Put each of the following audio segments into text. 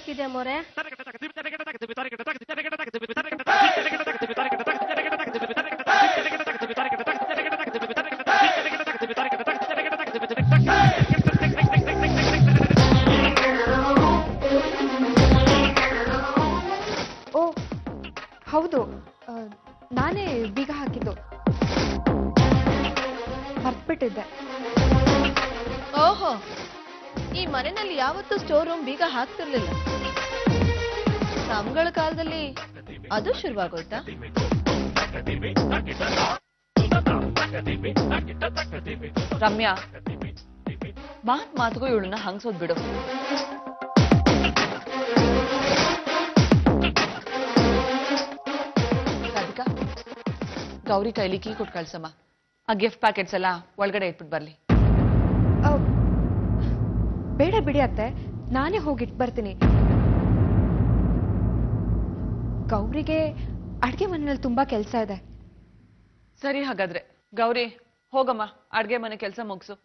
ಹಾಕಿದೆ ಮೋರೆ. ಓ ಹೌದು, ನಾನೇ ಬೀಗ ಹಾಕಿದ್ದು, ಮರ್ತ್ಬಿಟ್ಟಿದ್ದೆ. ಓಹೋ, ಈ ಮನೆಯಲ್ಲಿ ಯಾವತ್ತೂ ಸ್ಟೋರ್ ರೂಮ್ ಬೀಗ ಹಾಕ್ತಿರ್ಲಿಲ್ಲ. ನಮ್ಗಳ ಕಾಲದಲ್ಲಿ ಅದು ಶುರುವಾಗೋಯ್ತಾ? ರಮ್ಯಾ, ಮಾತಿಗೂ ಇವಳನ್ನ ಹಂಗ್ಸೋದ್ ಬಿಡು. ರಾಧಿಕಾ, ಗೌರಿ ಕೈಲಿ ಕೀ ಕೊಟ್ಟು ಕಳ್ಸಮ್ಮ. ಆ ಗಿಫ್ಟ್ ಪ್ಯಾಕೆಟ್ಸ್ ಎಲ್ಲ ಒಳಗಡೆ ಇಟ್ಬಿಟ್ಟು ಬರ್ಲಿ. ಬೇಡ ಬಿಡಿ ಅತ್ತೆ, ನಾನೇ ಹೋಗಿಟ್ಟು ಬರ್ತೀನಿ. ಗೌರಿಗೆ ಅಡ್ಗೆ ಮನೆಯಲ್ಲಿ ತುಂಬಾ ಕೆಲಸ ಇದೆ. ಸರಿ, ಹಾಗಾದ್ರೆ ಗೌರಿ ಹೋಗಮ್ಮ, ಅಡ್ಗೆ ಮನೆ ಕೆಲಸ ಮುಗಿಸು.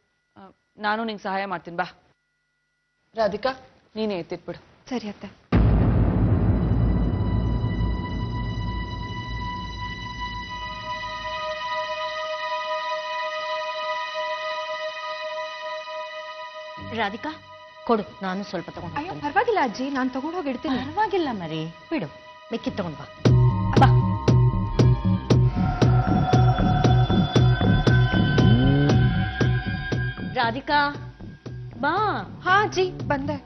ನಾನು ನಿಂಗೆ ಸಹಾಯ ಮಾಡ್ತೀನಿ, ಬಾ. ರಾಧಿಕಾ, ನೀನೇ ಎತ್ತಿಟ್ಬಿಡು. ಸರಿ ಅತ್ತೆ. ರಾಧಿಕಾ ಕೊಡು, ನಾನು ಸ್ವಲ್ಪ ತಗೊಂಡು. ಅಯ್ಯೋ ಪರವಾಗಿಲ್ಲ ಅಜ್ಜಿ, ನಾನು ತಗೊಂಡು ಹೋಗಿ ಇಡ್ತೀನಿ. ಪರವಾಗಿಲ್ಲ ಮರಿ, ಬಿಡು, ಮಿಕ್ಕಿದ್ ತಗೊಂಡ್ ಬಾ. ಬಾ. ರಾಧಿಕಾ ಬಾ. ಹಾ ಅಜ್ಜಿ, ಬಂದೆ.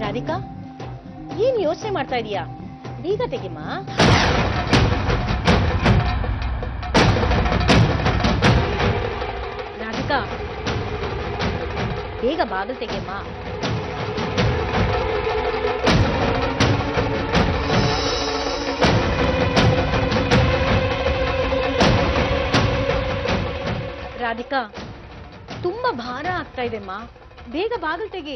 ರಾಧಿಕಾ, ಏನ್ ಯೋಚನೆ ಮಾಡ್ತಾ ಇದೀಯಾ? ಬೀಗ ತೆಗಿಮ್ಮ. ರಾಧಿಕಾ, ಬೇಗ ಬಾಗಿಲು ತೆಗಿಯಮ್ಮ. ರಾಧಿಕಾ, ತುಂಬಾ ಭಾರ ಆಗ್ತಾ ಇದೆಮ್ಮ, ಬೇಗ ಬಾಗಿಲು ತೆಗಿ.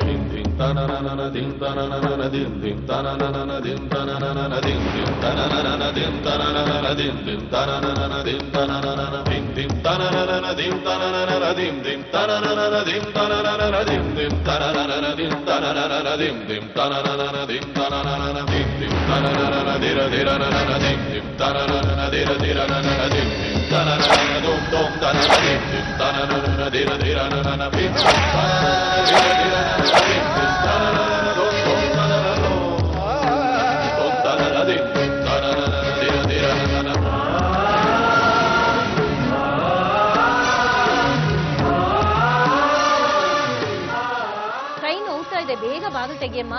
ಕೈ ನೋವ್ತಾ ಇದೆ, ಬೇಗ ಬಾಗಿಲು ತೆಗಿಯಮ್ಮ.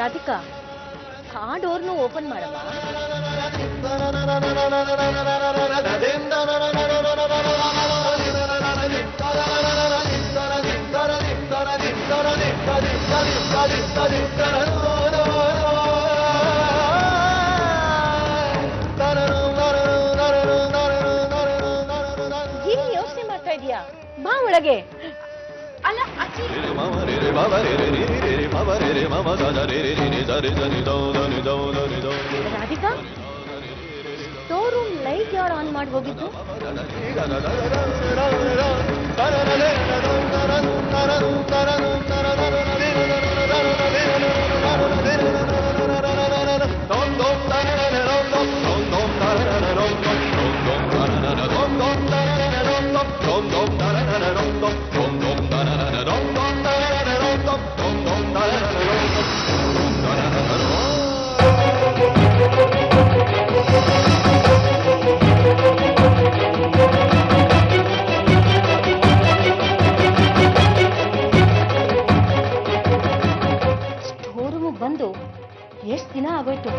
ರಾಧಿಕಾ, ಆ ಡೋರ್ನು ಓಪನ್ ಮಾಡಮ್ಮ. ಏನ್ ಯೋಚನೆ ಮಾಡ್ತಾ ಇದೀಯಾ? ಬಾ ಒಳಗೆ. ಅಲ್ಲ ಅಜ್ಜಿ, ರಾಧಿಕಾ, ಸ್ಟೋರ್ ರೂಮ್ ಲೈಟ್ ಯಾರು ಆನ್ ಮಾಡಿ ಹೋಗಿದ್ದು? ಸ್ಟೋರ್ ರೂಮ್ ಬಂದು ಎಷ್ಟು ದಿನ ಆಗೋಯ್ತು.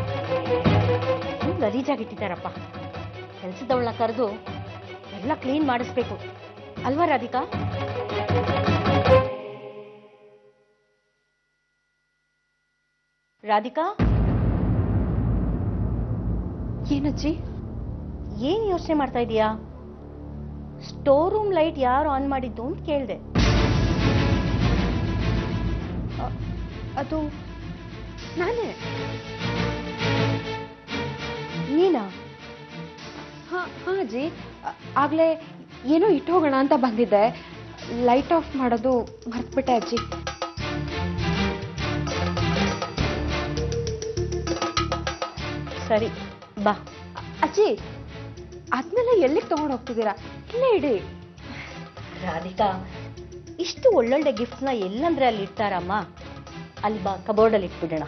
ಗಲೀಜಾಗಿಟ್ಟಿದ್ದಾರಪ್ಪ. ಕೆಲಸದವಳನ್ನ ಕರೆದು ಎಲ್ಲ ಕ್ಲೀನ್ ಮಾಡಿಸ್ಬೇಕು. ಅಲ್ವಾ ರಾಧಿಕಾ? ರಾಧಿಕಾ, ಏನಜ್ಜಿ? ಏನ್ ಯೋಚನೆ ಮಾಡ್ತಾ ಇದೀಯಾ? ಸ್ಟೋರ್ ರೂಮ್ ಲೈಟ್ ಯಾರು ಆನ್ ಮಾಡಿದ್ದು ಅಂತ ಕೇಳಿದೆ. ಅದು ನಾನೇ. ನೀನಾ? ಹಾ ಅಜ್ಜಿ, ಆಗ್ಲೇ ಏನೋ ಇಟ್ಟು ಹೋಗೋಣ ಅಂತ ಬಂದಿದ್ದೆ. ಲೈಟ್ ಆಫ್ ಮಾಡೋದು ಮರ್ತ್ಬಿಟ್ಟೆ ಅಜ್ಜಿ. ಸರಿ ಬಾ. ಅಜ್ಜಿ, ಅದನ್ನೆಲ್ಲ ಎಲ್ಲಿಗೆ ತಗೊಂಡು ಹೋಗ್ತಿದ್ದೀರಾ? ಇಲ್ಲೇ ಇಡಿ. ರಾಧಿಕಾ, ಇಷ್ಟು ಒಳ್ಳೊಳ್ಳೆ ಗಿಫ್ಟ್ನ ಎಲ್ಲಂದ್ರೆ ಅಲ್ಲಿ ಇಡ್ತಾರಮ್ಮ. ಅಲ್ಲಿ ಬಾ, ಕಬೋರ್ಡಲ್ಲಿ ಇಟ್ಬಿಡೋಣ.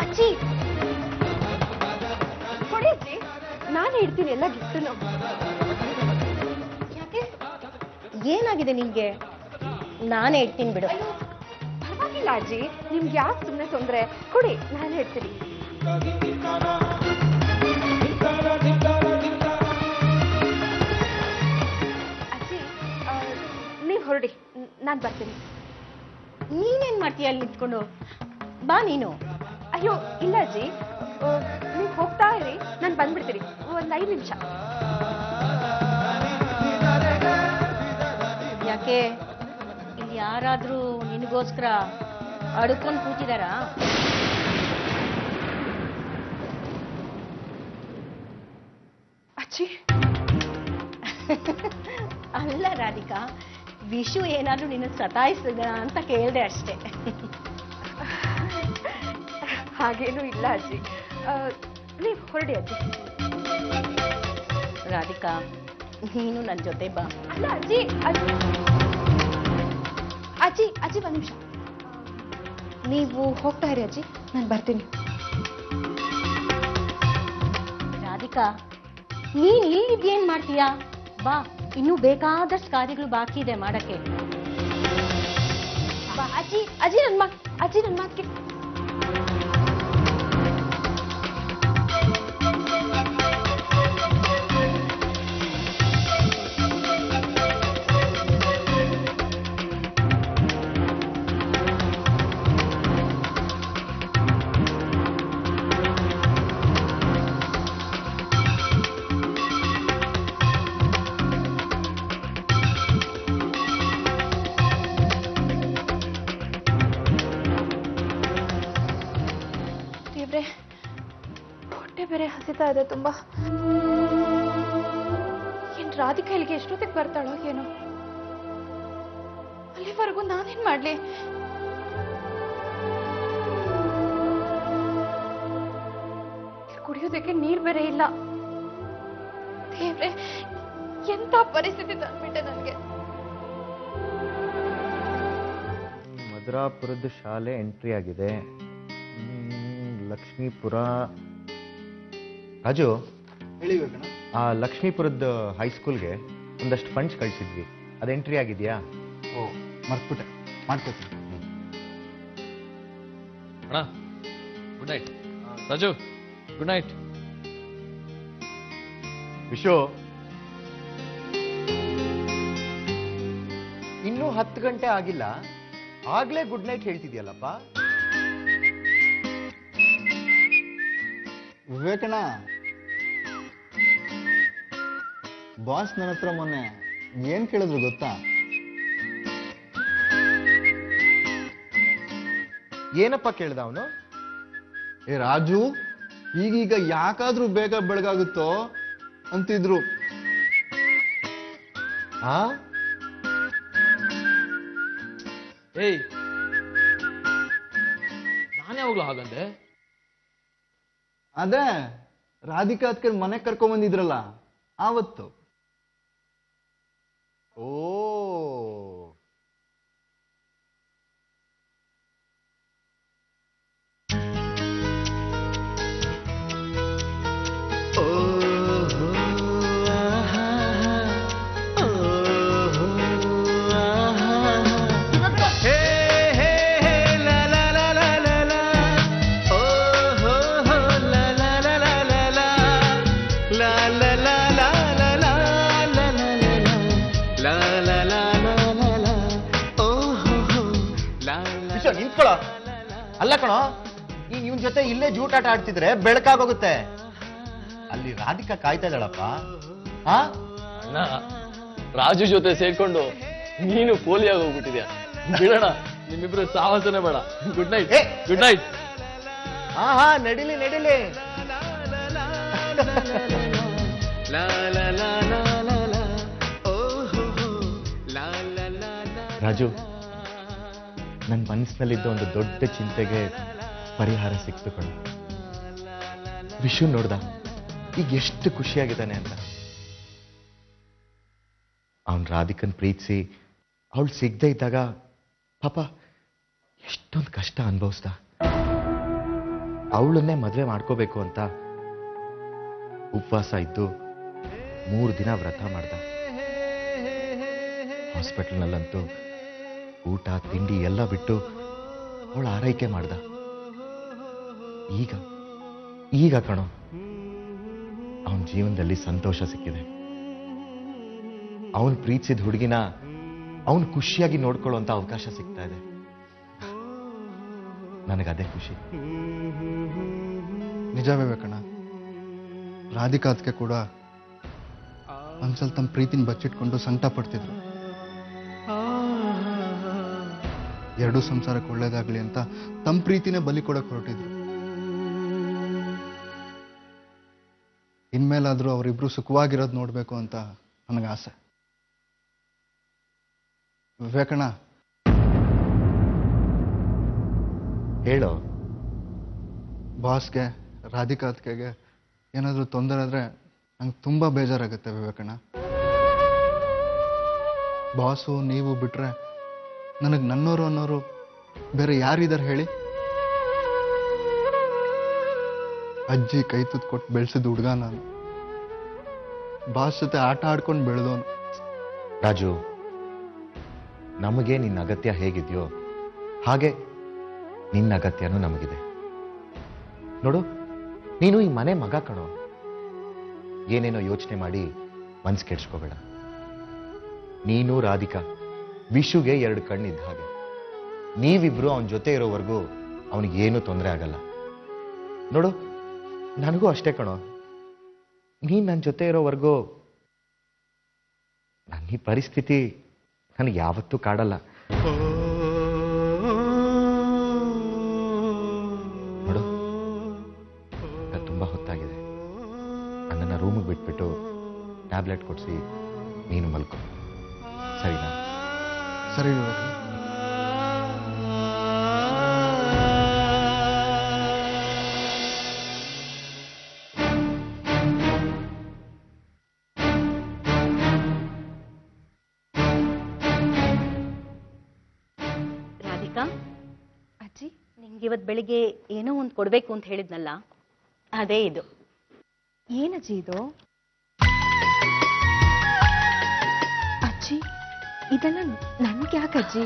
ಅಜ್ಜಿ ಕೊಡಿ ಅಜ್ಜಿ, ನಾನೇ ಇಡ್ತೀನಿ ಎಲ್ಲ ಗಿಫ್ಟನ್ನು. ಯಾಕೆ? ಏನಾಗಿದೆ ನಿಮ್ಗೆ? ನಾನೇ ಇಡ್ತೀನಿ ಬಿಡು. ಪರವಾಗಿಲ್ಲ ಅಜ್ಜಿ, ನಿಮ್ಗೆ ಯಾಕೆ ಸುಮ್ಮನೆ ತೊಂದರೆ? ಕೊಡಿ, ನಾನೇ ಇಡ್ತೀನಿ. ಅಜ್ಜಿ, ನೀವು ಹೊರಡಿ, ನಾನು ಬರ್ತೀನಿ. ನೀನೇನ್ ಮಾಡ್ತೀಯ ಅಲ್ಲಿ ನಿಂತ್ಕೊಂಡು? ಬಾ ನೀನು. ಅಯ್ಯೋ ಇಲ್ಲ ಅಜ್ಜಿ, ನೀವು ಹೋಗ್ತಾ ಇರಿ, ನಾನು ಬಂದ್ಬಿಡ್ತೀನಿ. ಒಂದು 5 ನಿಮಿಷ. ಯಾಕೆ? ಇಲ್ಲಿ ಯಾರಾದ್ರೂ ನಿನಗೋಸ್ಕರ ಅಡ್ಕೊಂಡು ಕೂತಿದಾರಾ? ಅಜ್ಜಿ ಅಲ್ಲ ರಾಧಿಕಾ, ವಿಷು ಏನಾದ್ರೂ ನಿನ್ನ ಸತಾಯಿಸಿದ ಅಂತ ಕೇಳಿದೆ ಅಷ್ಟೇ. ಹಾಗೇನೂ ಇಲ್ಲ ಅಜ್ಜಿ, ನೀವು ಹೊರಡಿ ಅಜ್ಜಿ. ರಾಧಿಕಾ, ನೀನು ನನ್ನ ಜೊತೆ ಬಾ. ಅಲ್ಲ ಅಜ್ಜಿ, ಅಜ್ಜಿ ಅಜ್ಜಿ ಒಂದು ನಿಮಿಷ. ನೀವು ಹೋಗ್ತಾ ಇರಿ ಅಜ್ಜಿ, ನಾನು ಬರ್ತೀನಿ. ರಾಧಿಕಾ, ನೀನ್ ಇಲ್ಲಿದ್ದೇನ್ ಮಾಡ್ತೀಯಾ? ಬಾ, ಇನ್ನೂ ಬೇಕಾದಷ್ಟು ಕಾರ್ಯಗಳು ಬಾಕಿ ಇದೆ ಮಾಡಕ್ಕೆ. ಬಾ ಅಜ್ಜಿ. ಅಜ್ಜಿ ನನ್ನ ಮಾತಿಗೆ. ಹೊಟ್ಟೆ ಬೇರೆ ಹಸಿತಾ ಇದೆ ತುಂಬಾ. ಏನ್ ರಾಧಿಕಾ ಇಲ್ಲಿಗೆ ಎಷ್ಟೊತ್ತಿಗೆ ಬರ್ತಾಳೋ ಏನೋ? ಅಲ್ಲಿವರೆಗೂ ನಾನೇನ್ ಮಾಡ್ಲಿ? ಕುಡಿಯೋದಕ್ಕೆ ನೀರ್ ಬೇರೆ ಇಲ್ಲ. ದೇವ್ರೆ, ಎಂತ ಪರಿಸ್ಥಿತಿ ತಂದ್ಬಿಟ್ಟೆ ನನ್ಗೆ. ಮಧುರಾಪುರದ ಶಾಲೆ ಎಂಟ್ರಿ ಆಗಿದೆ. ಲಕ್ಷ್ಮೀಪುರ. ರಾಜು, ಆ ಲಕ್ಷ್ಮೀಪುರದ ಹೈಸ್ಕೂಲ್ಗೆ ಒಂದಷ್ಟು ಫಂಡ್ಸ್ ಕಳಿಸಿದ್ವಿ, ಅದು ಎಂಟ್ರಿ ಆಗಿದೆಯಾ? ಓ, ಮರ್ತ್ಬಿಟ್ಟೆ, ಮಾಡ್ಕೋತೀನಿ. ಅಣ್ಣ, good night. Raju, good night. Vishu, ಇನ್ನೂ 10 ಗಂಟೆ ಆಗಿಲ್ಲ, ಆಗ್ಲೇ ಗುಡ್ ನೈಟ್ ಹೇಳ್ತಿದ್ಯಲ್ಲಪ್ಪ? ವಿವೇಕಣ್ಣ, ಬಾಸ್ ನನ್ನ ಹತ್ರ ಮೊನ್ನೆ ಏನ್ ಕೇಳಿದ್ರು ಗೊತ್ತಾ? ಏನಪ್ಪ ಕೇಳ್ದ ಅವನು? ಏ ರಾಜು, ಈಗೀಗ ಯಾಕಾದ್ರೂ ಬೇಗ ಬೆಳಗಾಗುತ್ತೋ ಅಂತಿದ್ರು. ಆ ಏಯ್, ನಾನು ಯಾವಾಗ್ಲೂ ಹಾಗಂದೆ? ಅದೇ ರಾಧಿಕಾ ಅದಕ್ಕೆ ಮನೆಗೆ ಕರ್ಕೊಂಡ್ ಬಂದಿದ್ರಲ್ಲ ಆವತ್ತು. ಓ, la la ಅಲ್ಲ ಕಣೋ, ಇವನ್ ಜೊತೆ ಇಲ್ಲೇ ಜೂಟಾಟ ಆಡ್ತಿದ್ರೆ ಬೆಳಕಾಗೋಗುತ್ತೆ. ಅಲ್ಲಿ ರಾಧಿಕಾ ಕಾಯ್ತಾ ಇದ್ದಾಳಪ್ಪ. ಹಾ ಅಣ್ಣ, ರಾಜು ಜೊತೆ ಸೇರ್ಕೊಂಡು ನೀನು ಪೋಲಿಯಾಗಿ ಹೋಗ್ಬಿಟ್ಟಿದ್ಯಾ. ಬಿಡೋಣ, ನಿಮ್ಮಿಬ್ರು ಸಾಹಸನೇ ಬೇಡ. Good night. ಏ! Good night. ಹಾ ನಡಿಲಿ. ರಾಜು, ನನ್ನ ಮನಸ್ಸಿನಲ್ಲಿದ್ದ ಒಂದು ದೊಡ್ಡ ಚಿಂತೆಗೆ ಪರಿಹಾರ ಸಿಕ್ತು ಕಣು. ವಿಶು ನೋಡ್ದ ಈಗ ಎಷ್ಟು ಖುಷಿಯಾಗಿದ್ದಾನೆ ಅಂತ. ಅವನ್ ರಾಧಿಕನ್ ಪ್ರೀತಿಸಿ ಅವಳು ಸಿಗದೆ ಇದ್ದಾಗ ಪಾಪ ಎಷ್ಟೊಂದು ಕಷ್ಟ ಅನುಭವಿಸ್ದ. ಅವಳನ್ನೇ ಮದುವೆ ಮಾಡ್ಕೋಬೇಕು ಅಂತ ಉಪವಾಸ ಇದ್ದು 3 ದಿನ ವ್ರತ ಮಾಡ್ದ. ಹಾಸ್ಪಿಟಲ್ನಲ್ಲಂತೂ ಊಟ ತಿಂಡಿ ಎಲ್ಲ ಬಿಟ್ಟು ಅವಳ ಆರೈಕೆ ಮಾಡ್ದ. ಈಗ ಕಣೋ ಅವನ ಜೀವನದಲ್ಲಿ ಸಂತೋಷ ಸಿಕ್ಕಿದೆ. ಅವನ್ ಪ್ರೀತಿಸಿದ ಹುಡುಗಿನ ಅವನ್ ಖುಷಿಯಾಗಿ ನೋಡ್ಕೊಳ್ಳುವಂತ ಅವಕಾಶ ಸಿಗ್ತಾ ಇದೆ. ನನಗದೇ ಖುಷಿ. ನಿಜ ವಿವೇಕಣ್ಣ, ರಾಧಿಕಾ ಅದಕ್ಕೆ ಕೂಡ ಒಂದ್ಸಲ ತಮ್ಮ ಪ್ರೀತಿನ ಬಚ್ಚಿಟ್ಕೊಂಡು ಸಂಕಟ ಪಡ್ತಿದ್ರು. ಎರಡೂ ಸಂಸಾರಕ್ಕೆ ಒಳ್ಳೇದಾಗ್ಲಿ ಅಂತ ತಮ್ಮ ಪ್ರೀತಿನೇ ಬಲಿ ಕೊಡಕ್ ಹೊರಟಿದ್ರು. ಇನ್ಮೇಲಾದ್ರೂ ಅವರಿಬ್ರು ಸುಖವಾಗಿರೋದು ನೋಡ್ಬೇಕು ಅಂತ ನನಗೆ ಆಸೆ. ವಿವೇಕಣ್ಣ, ಹೇಳೋ. ಬಾಸ್ಗೆ, ರಾಧಿಕಾ ಅತ್ಕೆಗೆ ಏನಾದರೂ ತೊಂದರೆ ಆದ್ರೆ ನಂಗೆ ತುಂಬಾ ಬೇಜಾರಾಗುತ್ತೆ ವಿವೇಕಣ್ಣ. ಬಾಸು ನೀವು ಬಿಟ್ರೆ ನನಗೆ ನನ್ನೋರು ಅನ್ನೋರು ಬೇರೆ ಯಾರಿದ್ದಾರೆ ಹೇಳಿ? ಅಜ್ಜಿ ಕೈ ತುತ್ತು ಕೊಟ್ಟು ಬೆಳೆಸಿದ ಹುಡುಗ ನಾನು. ಬಾಸ್ ಜೊತೆ ಆಟ ಆಡ್ಕೊಂಡು ಬೆಳೆದವನು. ರಾಜು, ನಮಗೆ ನಿನ್ನ ಅಗತ್ಯ ಹೇಗಿದೆಯೋ ಹಾಗೆ ನಿನ್ನ ಅಗತ್ಯನೂ ನಮಗಿದೆ. ನೋಡು, ನೀನು ಈ ಮನೆ ಮಗ ಕಣೋ. ಏನೇನೋ ಯೋಚನೆ ಮಾಡಿ ಮನ್ಸು ಕೆಡ್ಸ್ಕೋಬೇಡ. ನೀನು ರಾಧಿಕಾ ವಿಶುಗೆ 2 ಕಣ್ಣಿದ್ದ ಹಾಗೆ. ನೀವಿಬ್ರು ಅವನ ಜೊತೆ ಇರೋವರೆಗೂ ಅವನಿಗೇನು ತೊಂದರೆ ಆಗಲ್ಲ. ನೋಡು, ನನಗೂ ಅಷ್ಟೇ ಕಣೋ. ನೀನ್ ನನ್ನ ಜೊತೆ ಇರೋವರೆಗೂ ನನ್ನ ಈ ಪರಿಸ್ಥಿತಿ ನನಗೆ ಯಾವತ್ತೂ ಕಾಡಲ್ಲ. ನೋಡು, ತುಂಬಾ ಹೊತ್ತಾಗಿದೆ. ನನ್ನನ್ನು ರೂಮಿಗೆ ಬಿಟ್ಬಿಟ್ಟು ಟ್ಯಾಬ್ಲೆಟ್ ಕೊಡಿಸಿ ನೀನು ಮಲ್ಕೊ, ಸರಿನಾ? ಸರಿ ವಿವೇಕಣ್ಣ. ರಾಧಿಕಾ, ಅಜ್ಜಿ, ನಿಂಗಿವತ್ ಬೆಳಿಗ್ಗೆ ಏನೋ ಒಂದು ಕೊಡ್ಬೇಕು ಅಂತ ಹೇಳಿದ್ನಲ್ಲ, ಅದೇ ಇದು. ಏನಜ್ಜಿ ಇದು? ಅಜ್ಜಿ, ಇದೆಲ್ಲ ನನ್ಗೆ ಯಾಕಜ್ಜಿ?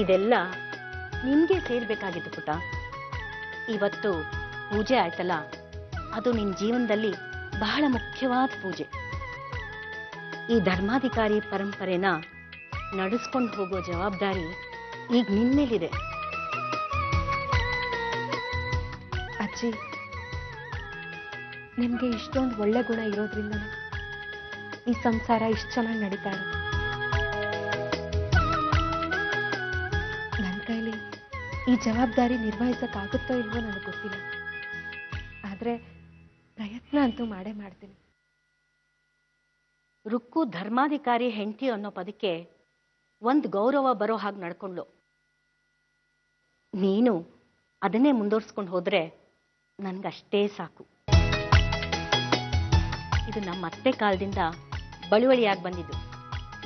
ಇದೆಲ್ಲ ನಿನ್ಗೆ ಸೇರ್ಬೇಕಾಗಿತ್ತು ಪುಟ. ಇವತ್ತು ಪೂಜೆ ಆಯ್ತಲ್ಲ, ಅದು ನಿನ್ ಜೀವನದಲ್ಲಿ ಬಹಳ ಮುಖ್ಯವಾದ ಪೂಜೆ. ಈ ಧರ್ಮಾಧಿಕಾರಿ ಪರಂಪರೆನ ನಡೆಸ್ಕೊಂಡು ಹೋಗೋ ಜವಾಬ್ದಾರಿ ಈಗ ನಿನ್ ಮೇಲಿದೆ. ಅಜ್ಜಿ, ನಿಮ್ಗೆ ಇಷ್ಟೊಂದು ಒಳ್ಳೆ ಗುಣ ಇರೋದ್ರಿಂದ ಈ ಸಂಸಾರ ಇಷ್ಟು ಚೆನ್ನಾಗಿ ನಡೀತಾ ಇದೆ. ನನ್ನ ಕೈಲಿ ಈ ಜವಾಬ್ದಾರಿ ನಿರ್ವಹಿಸಕ್ಕಾಗುತ್ತೋ ಇಲ್ವೋ ನನಗೆ ಗೊತ್ತಿಲ್ಲ. ಆದ್ರೆ ಪ್ರಯತ್ನ ಅಂತೂ ಮಾಡೇ ಮಾಡ್ತೀನಿ. ರುಕ್ಕು ಧರ್ಮಾಧಿಕಾರಿ ಹೆಂಡತಿ ಅನ್ನೋ ಪದಕ್ಕೆ ಒಂದು ಗೌರವ ಬರೋ ಹಾಗೆ ನಡ್ಕೊಂಡ್ಲು. ನೀನು ಅದನ್ನೇ ಮುಂದುವರ್ಸ್ಕೊಂಡು ಹೋದ್ರೆ ನನ್ಗಷ್ಟೇ ಸಾಕು. ಇದು ನಮ್ಮ ಅತ್ತೆ ಕಾಲದಿಂದ ಬಳುವಳಿಯಾಗಿ ಬಂದಿದ್ದು.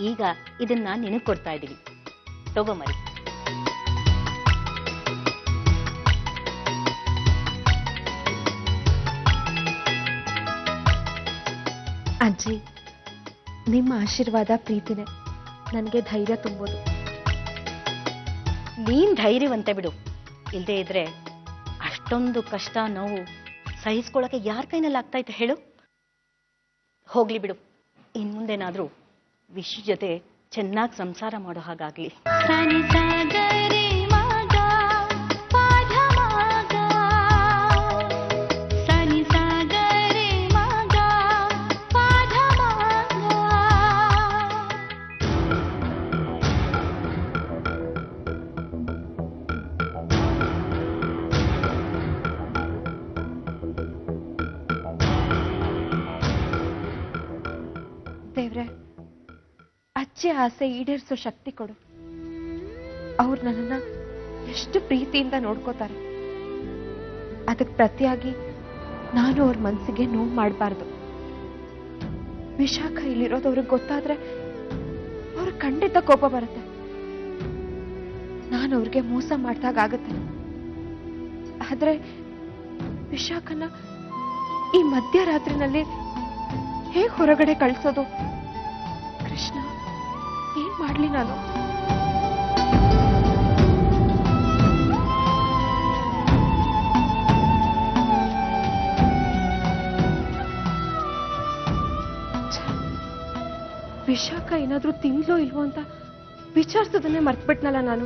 ಈಗ ಇದನ್ನ ನಿನಗೆ ಕೊಡ್ತಾ ಇದ್ದೀವಿ, ತಗೊಂಬರಿ. ಅಜ್ಜಿ, ನಿಮ್ಮ ಆಶೀರ್ವಾದ ಪ್ರೀತಿನೇ ನನಗೆ ಧೈರ್ಯ ತುಂಬೋದು. ನೀನ್ ಧೈರ್ಯವಂತೆ ಬಿಡು. ಇಲ್ಲದೆ ಇದ್ರೆ ಅಷ್ಟೊಂದು ಕಷ್ಟ ನೋವು ಸಹಿಸ್ಕೊಳಕ್ಕೆ ಯಾರ ಕೈನಲ್ಲಿ ಆಗ್ತಾ ಇತ್ತು ಹೇಳು? ಹೋಗ್ಲಿ ಬಿಡು, ಇನ್ ಮುಂದೇನಾದ್ರೂ ವಿಶು ಜೊತೆ ಚೆನ್ನಾಗಿ ಸಂಸಾರ ಮಾಡೋ ಹಾಗಾಗ್ಲಿ. ದೇವ್ರೆ, ಅಜ್ಜಿ ಆಸೆ ಈಡೇರಿಸೋ ಶಕ್ತಿ ಕೊಡು. ಅವ್ರು ನನ್ನನ್ನ ಎಷ್ಟು ಪ್ರೀತಿಯಿಂದ ನೋಡ್ಕೋತಾರೆ. ಅದಕ್ಕೆ ಪ್ರತಿಯಾಗಿ ನಾನು ಅವ್ರ ಮನಸ್ಸಿಗೆ ನೋವು ಮಾಡಬಾರ್ದು. ವಿಶಾಖ ಇಲ್ಲಿರೋದು ಅವ್ರಿಗೆ ಗೊತ್ತಾದ್ರೆ ಅವ್ರಿಗೆ ಖಂಡಿತ ಕೋಪ ಬರುತ್ತೆ. ನಾನು ಅವ್ರಿಗೆ ಮೋಸ ಮಾಡ್ದಾಗತ್ತೆ. ಆದ್ರೆ ವಿಶಾಖನ ಈ ಮಧ್ಯರಾತ್ರಿನಲ್ಲಿ ಹೇಗೆ ಹೊರಗಡೆ ಕಳ್ಸೋದು? ಕೃಷ್ಣ, ಏನ್ ಮಾಡ್ಲಿ ನಾನು? ವಿಶಾಖ ಏನಾದ್ರೂ ತಿಂದ್ಲೋ ಇಲ್ವೋ ಅಂತ ವಿಚಾರಿಸೋದನ್ನೇ ಮರ್ತ್ಬಿಟ್ನಲ್ಲ ನಾನು.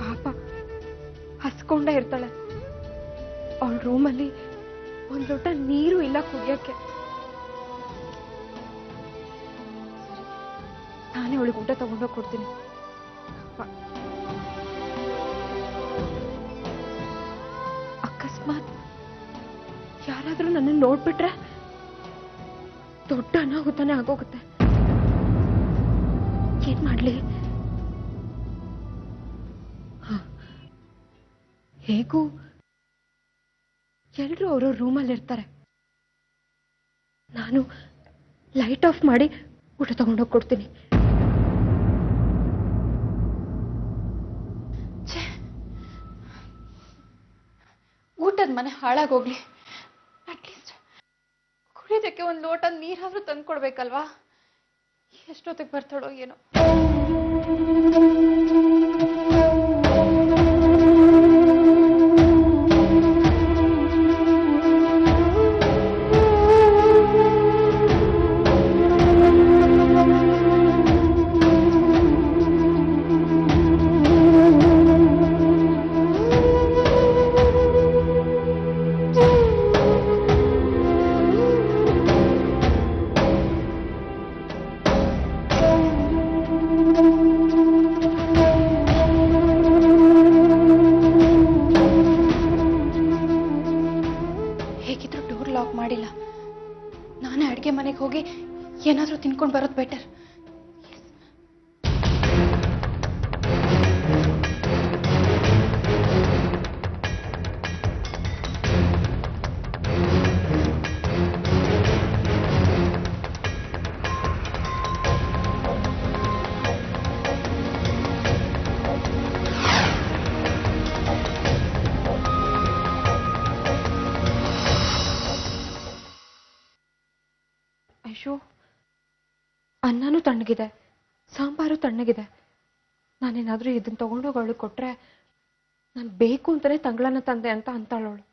ಪಾಪ ಹಸ್ಕೊಂಡೇ ಇರ್ತಾಳೆ. ಅವಳ ರೂಮಲ್ಲಿ ಒಂದ್ ಲೋಟ ನೀರು ಇಲ್ಲ ಕುಡಿಯಕ್ಕೆ. ನಾನೇ ಅವಳಿಗೆ ಊಟ ತಗೊಂಡೋಗಿ ಕೊಡ್ತೀನಿ. ಅಕಸ್ಮಾತ್ ಯಾರಾದ್ರೂ ನನ್ನನ್ನು ನೋಡ್ಬಿಟ್ರೆ ದೊಡ್ಡ ಅನಾಹುತನೇ ಆಗೋಗುತ್ತೆ. ಏನ್ ಮಾಡ್ಲಿ? ಹೇಗೂ ಎಲ್ರೂ ಅವರು ರೂಮಲ್ಲಿ ಇರ್ತಾರೆ. ನಾನು ಲೈಟ್ ಆಫ್ ಮಾಡಿ ಊಟ ತಗೊಂಡೋಗಿ ಕೊಡ್ತೀನಿ. ಊಟದ ಮನೆ ಹಾಳಾಗೋಗ್ಲಿ, ಅಟ್ಲೀಸ್ಟ್ ಕುಡಿಯೋದಕ್ಕೆ ಒಂದು ಲೋಟ ನೀರಾದ್ರೂ ತಂದ್ಕೊಡ್ಬೇಕಲ್ವಾ? ಎಷ್ಟೊತ್ತಿಗೆ ಬರ್ತಾಳೋ ಏನೋ. ಹೇಗಿದ್ರು ಡೋರ್ ಲಾಕ್ ಮಾಡಿಲ್ಲ. ನಾನೇ ಅಡುಗೆ ಮನೆಗೆ ಹೋಗಿ ಏನಾದರೂ ತಿನ್ಕೊಂಡು ಬರೋದು ಬೆಟರ್. ಅಯ್ಯೋ, ಅನ್ನನೂ ತಣ್ಣಗಿದೆ, ಸಾಂಬಾರು ತಣ್ಣಗಿದೆ. ನಾನೇನಾದ್ರೂ ಇದನ್ನ ತಗೊಂಡೋಗಿ ಅವಳಿಗೆ ಕೊಟ್ರೆ ನಾನು ಬೇಕು ಅಂತಾನೆ ತಂಗಳನ್ನ ತಂದೆ ಅಂತ ಅಂತಾಳವಳು.